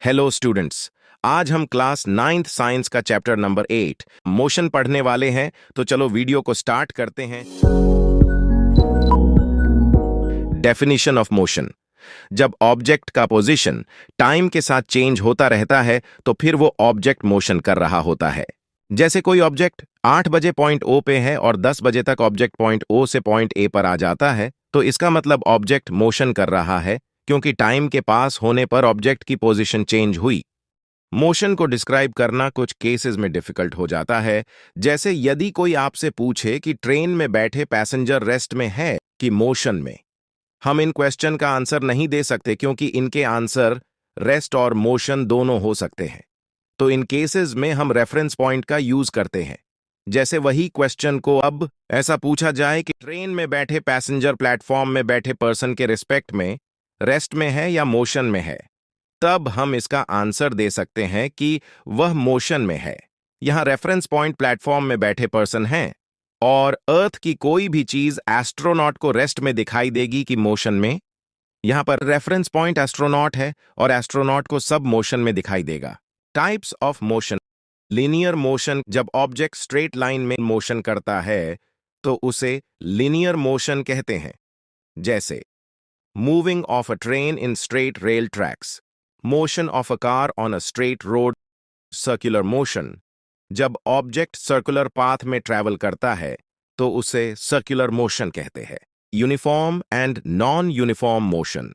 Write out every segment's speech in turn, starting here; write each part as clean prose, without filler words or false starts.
Hello students. आज हम class 9th science का चैप्टर नंबर 8 मोशन पढ़ने वाले हैं। तो चलो वीडियो को स्टार्ट करते हैं। Definition of motion. जब ऑब्जेक्ट का पोजीशन टाइम के साथ चेंज होता रहता है तो फिर वो ऑब्जेक्ट मोशन कर रहा होता है। जैसे कोई ऑब्जेक्ट 8 बजे पॉइंट ओ पे है और 10 बजे तक ऑब्जेक्ट पॉइंट ओ से पॉइंट ए पर आ जाता है, तो इसका मतलब ऑब्जेक्ट मोशन कर रहा है, क्योंकि टाइम के पास होने पर ऑब्जेक्ट की पोजीशन चेंज हुई। मोशन को डिस्क्राइब करना कुछ केसेस में डिफिकल्ट हो जाता है। जैसे यदि कोई आपसे पूछे कि ट्रेन में बैठे पैसेंजर रेस्ट में है कि मोशन में, हम इन क्वेश्चन का आंसर नहीं दे सकते, क्योंकि इनके आंसर रेस्ट और मोशन दोनों हो सकते हैं। तो इन केसेस में हम रेफरेंस पॉइंट का यूज करते हैं। जैसे वही क्वेश्चन को अब ऐसा पूछा जाए कि ट्रेन में बैठे पैसेंजर प्लेटफॉर्म में बैठे पर्सन के रिस्पेक्ट में रेस्ट में है या मोशन में है, तब हम इसका आंसर दे सकते हैं कि वह मोशन में है। यहां रेफरेंस पॉइंट प्लेटफॉर्म में बैठे पर्सन हैं और अर्थ की कोई भी चीज एस्ट्रोनॉट को रेस्ट में दिखाई देगी कि मोशन में। यहां पर रेफरेंस पॉइंट एस्ट्रोनॉट है और एस्ट्रोनॉट को सब मोशन में दिखाई देगा। Types of motion. Linear motion. जब ऑब्जेक्ट स्ट्रेट लाइन में मोशन करता है तो उसे लीनियर मोशन कहते हैं। जैसे moving of a train in straight rail tracks, motion of a car on a straight road. Circular motion. जब ऑब्जेक्ट सर्कुलर पाथ में ट्रैवल करता है तो उसे सर्कुलर मोशन कहते हैं। Uniform and non uniform motion.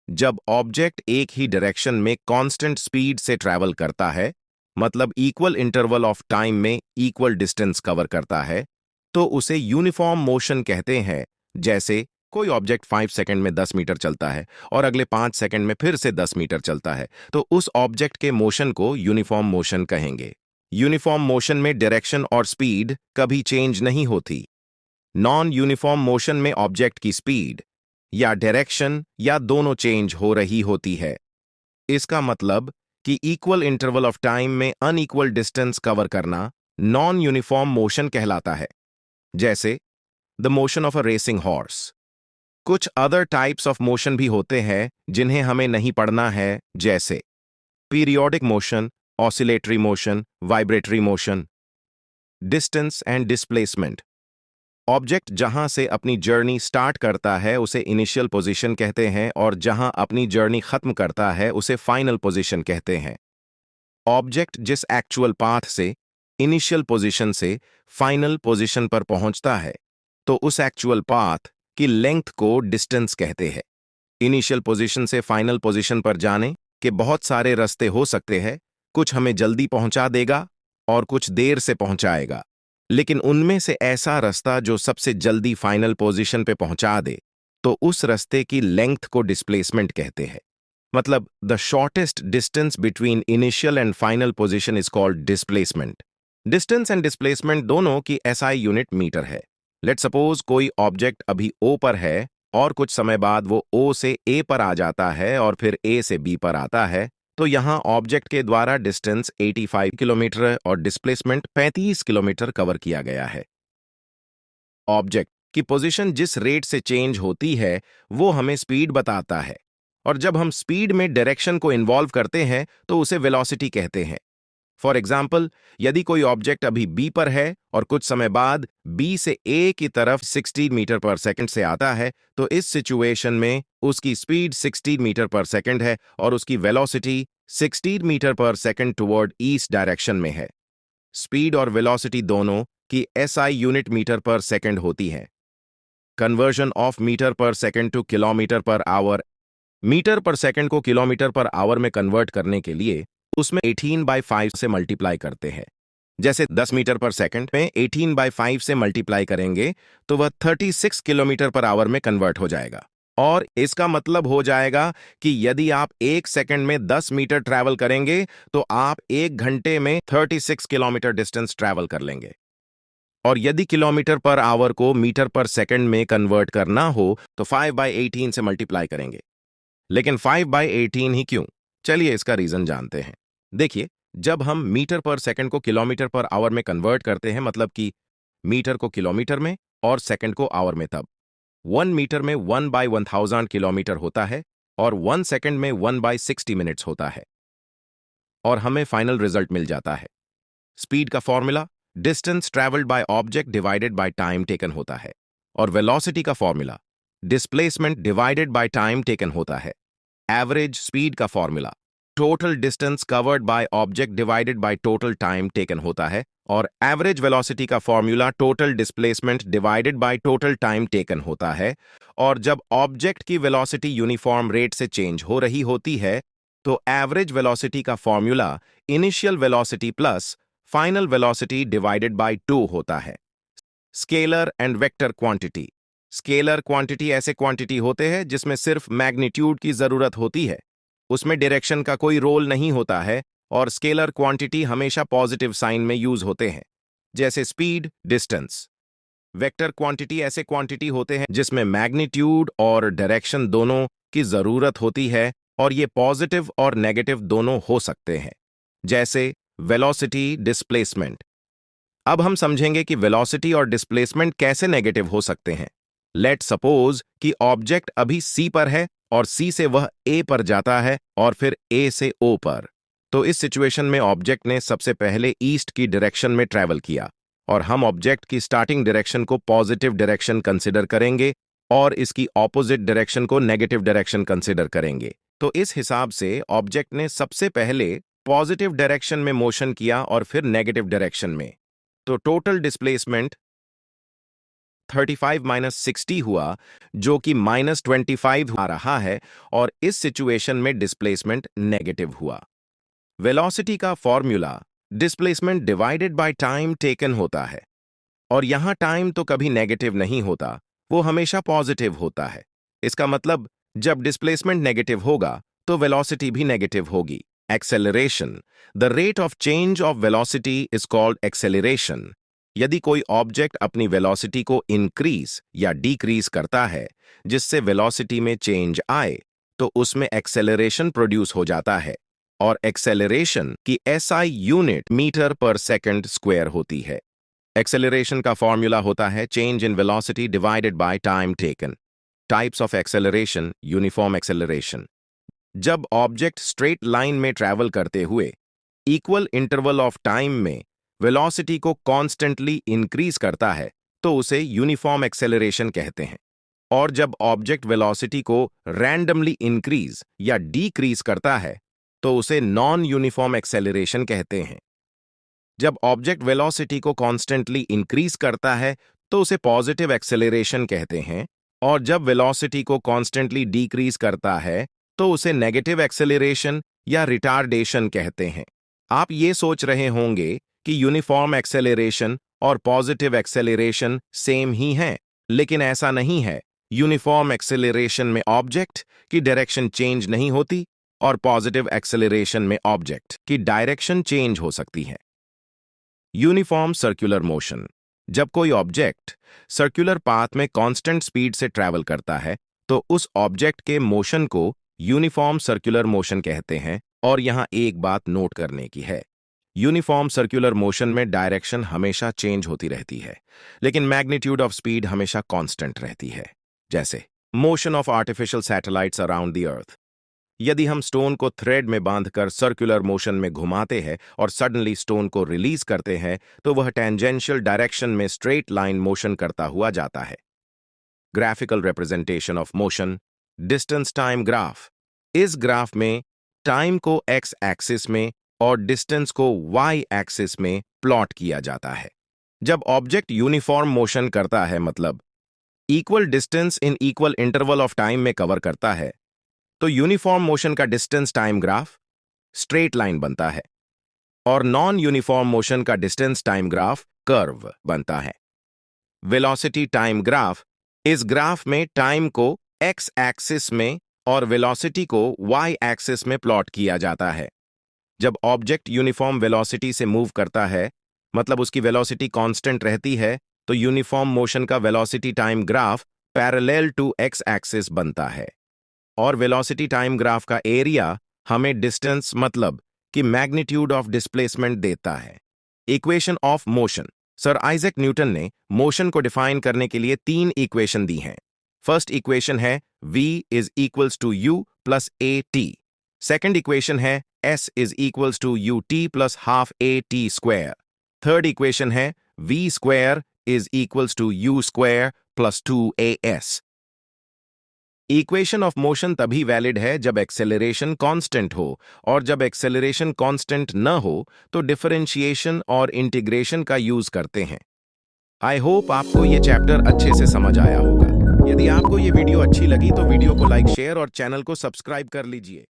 जब ऑब्जेक्ट एक ही डायरेक्शन में कांस्टेंट स्पीड से ट्रैवल करता है, मतलब इक्वल इंटरवल ऑफ टाइम में इक्वल डिस्टेंस कवर करता है, तो उसे यूनिफॉर्म मोशन कहते हैं। जैसे कोई ऑब्जेक्ट 5 सेकंड में 10 मीटर चलता है और अगले 5 सेकंड में फिर से 10 मीटर चलता है, तो उस ऑब्जेक्ट के मोशन को यूनिफॉर्म मोशन कहेंगे। यूनिफॉर्म मोशन में डायरेक्शन और स्पीड कभी चेंज नहीं होती। नॉन यूनिफॉर्म मोशन में ऑब्जेक्ट की स्पीड या डायरेक्शन या दोनों चेंज हो रही होती है। इसका मतलब कि इक्वल इंटरवल ऑफ टाइम में अनइक्वल डिस्टेंस कवर करना नॉन यूनिफॉर्म मोशन कहलाता है। जैसे the motion of a racing horse. कुछ अदर टाइप्स ऑफ मोशन भी होते हैं जिन्हें हमें नहीं पढ़ना है, जैसे periodic motion, oscillatory motion, vibratory motion. Distance and displacement. Object जहां से अपनी जर्नी स्टार्ट करता है उसे इनिशियल पोजीशन कहते हैं और जहां अपनी जर्नी खत्म करता है उसे फाइनल पोजीशन कहते हैं। ऑब्जेक्ट जिस एक्चुअल पाथ से इनिशियल पोजीशन से फाइनल पोजीशन पर पहुंचता है, तो उस एक्चुअल पाथ की लेंथ को डिस्टेंस कहते हैं। इनिशियल पोजीशन से फाइनल पोजीशन पर जाने के बहुत सारे रास्ते हो सकते हैं। कुछ हमें जल्दी पहुंचा देगा और कुछ देर से पहुंचाएगा, लेकिन उनमें से ऐसा रास्ता जो सबसे जल्दी फाइनल पोजीशन पे पहुंचा दे, तो उस रास्ते की लेंथ को डिस्प्लेसमेंट कहते हैं। मतलब the shortest distance between initial and final position is called displacement. Distance and displacement दोनों की एसआई यूनिट मीटर है। लेट सपोज कोई ऑब्जेक्ट अभी ओ पर है और कुछ समय बाद वो ओ से ए पर आ जाता है और फिर ए से बी पर आता है, तो यहां ऑब्जेक्ट के द्वारा डिस्टेंस 85 किलोमीटर और डिस्प्लेसमेंट 35 किलोमीटर कवर किया गया है। ऑब्जेक्ट की पोजीशन जिस रेट से चेंज होती है वो हमें स्पीड बताता है, और जब हम स्पीड में डायरेक्शन को इन्वॉल्व करते हैं तो उसे वेलोसिटी कहते हैं। फॉर एग्जाम्पल, यदि कोई ऑब्जेक्ट अभी बी पर है और कुछ समय बाद बी से ए की तरफ 60 मीटर पर सेकंड से आता है, तो इस सिचुएशन में उसकी स्पीड 60 मीटर पर सेकंड है और उसकी velocity 60 metre per second toward east direction में है। स्पीड और वेलोसिटी दोनों की SI unit metre per second होती है। Conversion of metre per second to kilometre per hour. Metre per second को किलोमीटर पर आवर में कन्वर्ट करने के लिए उसमें 18/5 से मल्टीप्लाई करते हैं। जैसे 10 मीटर पर सेकंड में 18/5 से मल्टीप्लाई करेंगे तो वह 36 किलोमीटर पर आवर में कन्वर्ट हो जाएगा। और इसका मतलब हो जाएगा कि यदि आप 1 सेकंड में 10 मीटर ट्रैवल करेंगे तो आप 1 घंटे में 36 किलोमीटर डिस्टेंस ट्रैवल कर लेंगे। और यदि किलोमीटर पर आवर को मीटर पर सेकंड में कन्वर्ट करना हो तो 5/18 से मल्टीप्लाई करेंगे। लेकिन 5/18 ही क्यों? चलिए इसका रीजन जानते हैं। देखिए, जब हम मीटर पर सेकंड को किलोमीटर पर आवर में कन्वर्ट करते हैं, मतलब कि मीटर को किलोमीटर में और सेकंड को आवर में, तब 1 मीटर में 1/1000 किलोमीटर होता है और 1 सेकंड में 1/60 मिनट्स होता है। और हमें फाइनल रिजल्ट मिल जाता है। स्पीड का formula distance travelled by object divided by time taken होता है, और वेलोसिटी का formula displacement divided by time taken होता है। एवरेज स्पीड का formula total distance covered by object divided by total time taken होता है, और एवरेज वेलोसिटी का formula total displacement divided by total time taken होता है। और जब ऑब्जेक्ट की वेलोसिटी यूनिफॉर्म रेट से चेंज हो रही होती है तो एवरेज वेलोसिटी का formula initial velocity plus final velocity divided by 2 होता है। Scalar and vector quantity. Scalar quantity ऐसे क्वांटिटी होते हैं जिसमें सिर्फ मैग्नीट्यूड की जरूरत होती है, उसमें डायरेक्शन का कोई रोल नहीं होता है, और स्केलर क्वांटिटी हमेशा पॉजिटिव साइन में यूज होते हैं, जैसे स्पीड, डिस्टेंस। वेक्टर क्वांटिटी ऐसे क्वांटिटी होते हैं जिसमें मैग्नीट्यूड और डायरेक्शन दोनों की जरूरत होती है, और ये पॉजिटिव और नेगेटिव दोनों हो सकते हैं, जैसे वेलोसिटी, डिस्प्लेसमेंट। अब हम समझेंगे कि वेलोसिटी और डिस्प्लेसमेंट कैसे नेगेटिव हो सकते हैं। लेट सपोज कि ऑब्जेक्ट अभी सी पर है और सी से वह ए पर जाता है और फिर ए से ओ पर। तो इस सिचुएशन में ऑब्जेक्ट ने सबसे पहले ईस्ट की डायरेक्शन में ट्रैवल किया, और हम ऑब्जेक्ट की स्टार्टिंग डायरेक्शन को पॉजिटिव डायरेक्शन कंसिडर करेंगे और इसकी ऑपोजिट डायरेक्शन को नेगेटिव डायरेक्शन कंसिडर करेंगे। तो इस हिसाब से ऑब्जेक्ट ने सबसे पहले पॉजिटिव डायरेक्शन में मोशन किया और फिर नेगेटिव डायरेक्शन में। तो टोटल डिस्प्लेसमेंट 35 माइनस 60 हुआ, जो कि -25 आ रहा है, और इस सिचुएशन में डिस्प्लेसमेंट नेगेटिव हुआ। वेलोसिटी का formula displacement divided by time taken होता है, और यहां टाइम तो कभी नेगेटिव नहीं होता, वो हमेशा पॉजिटिव होता है। इसका मतलब जब डिस्प्लेसमेंट नेगेटिव होगा तो वेलोसिटी भी नेगेटिव होगी। Acceleration. The rate of change of velocity is called acceleration. यदि कोई ऑब्जेक्ट अपनी वेलोसिटी को इंक्रीज या डिक्रीज करता है जिससे वेलोसिटी में चेंज आए, तो उसमें एक्सेलरेशन प्रोड्यूस हो जाता है, और एक्सेलरेशन की SI unit metre per second square होती है। एक्सेलरेशन का फॉर्मूला होता है change in velocity divided by time taken. Types of acceleration. Uniform acceleration. जब ऑब्जेक्ट स्ट्रेट लाइन में ट्रैवल करते हुए इक्वल इंटरवल ऑफ टाइम में वेलोसिटी को कॉन्स्टेंटली इंक्रीज करता है तो उसे यूनिफॉर्म एक्सेलरेशन कहते हैं, और जब ऑब्जेक्ट वेलोसिटी को रैंडमली इंक्रीज या डिक्रीज करता है तो उसे नॉन यूनिफॉर्म एक्सेलरेशन कहते हैं। जब ऑब्जेक्ट वेलोसिटी को कॉन्स्टेंटली इंक्रीज करता है तो उसे पॉजिटिव एक्सेलरेशन कहते हैं, और जब वेलोसिटी को कॉन्स्टेंटली डिक्रीज करता है तो उसे नेगेटिव एक्सेलरेशन या रिटार्डेशन कहते हैं। आप ये सोच रहे होंगे कि यूनिफॉर्म एक्सेलरेशन और पॉजिटिव एक्सेलरेशन सेम ही हैं, लेकिन ऐसा नहीं है। यूनिफॉर्म एक्सेलरेशन में ऑब्जेक्ट की डायरेक्शन चेंज नहीं होती, और पॉजिटिव एक्सेलरेशन में ऑब्जेक्ट की डायरेक्शन चेंज हो सकती है। Uniform circular motion. जब कोई ऑब्जेक्ट सर्कुलर पाथ में कांस्टेंट स्पीड से ट्रैवल करता है तो उस ऑब्जेक्ट के मोशन को यूनिफॉर्म सर्कुलर मोशन कहते हैं, और यहां एक बात नोट करने की है। यूनिफॉर्म सर्कुलर मोशन में डायरेक्शन हमेशा चेंज होती रहती है, लेकिन मैग्नीट्यूड ऑफ स्पीड हमेशा कांस्टेंट रहती है। जैसे motion of artificial satellites around the earth. यदि हम स्टोन को थ्रेड में बांधकर सर्कुलर मोशन में घुमाते हैं और सडनली स्टोन को रिलीज करते हैं तो वह टेंजेंशियल डायरेक्शन में स्ट्रेट लाइन मोशन करता हुआ जाता है। Graphical representation of motion. Distance time graph. इस ग्राफ में टाइम को एक्स एक्सिस में और डिस्टेंस को वाई एक्सिस में प्लॉट किया जाता है। जब ऑब्जेक्ट यूनिफॉर्म मोशन करता है, मतलब equal distance in equal interval of time में कवर करता है, तो यूनिफॉर्म मोशन का distance time graph straight line बनता है, और नॉन यूनिफॉर्म मोशन का डिस्टेंस टाइम ग्राफ कर्व बनता है। Velocity time graph. इस ग्राफ में टाइम को एक्स एक्सिस में और वेलोसिटी को वाई एक्सिस में प्लॉट किया जाता है। जब ऑब्जेक्ट यूनिफॉर्म वेलोसिटी से मूव करता है, मतलब उसकी वेलोसिटी कांस्टेंट रहती है, तो यूनिफॉर्म मोशन का velocity time graph parallel to x axis बनता है, और वेलोसिटी टाइम ग्राफ का एरिया हमें डिस्टेंस मतलब कि मैग्नीट्यूड ऑफ डिस्प्लेसमेंट देता है। Equation of motion. Sir Isaac Newton ने मोशन को डिफाइन करने के लिए 3 इक्वेशन दी हैं। फर्स्ट इक्वेशन है v is equals to u plus at। Second equation है s is equals to u t plus half a t square. Third equation है v square is equals to u square plus 2as। Equation of motion तभी valid है जब acceleration constant हो, और जब acceleration constant न हो तो डिफरेंशिएशन और इंटीग्रेशन का यूज करते हैं। आई होप आपको ये चैप्टर अच्छे से समझ आया होगा। यदि आपको ये वीडियो अच्छी लगी तो वीडियो को लाइक, शेयर और चैनल को सब्सक्राइब कर लीजिए।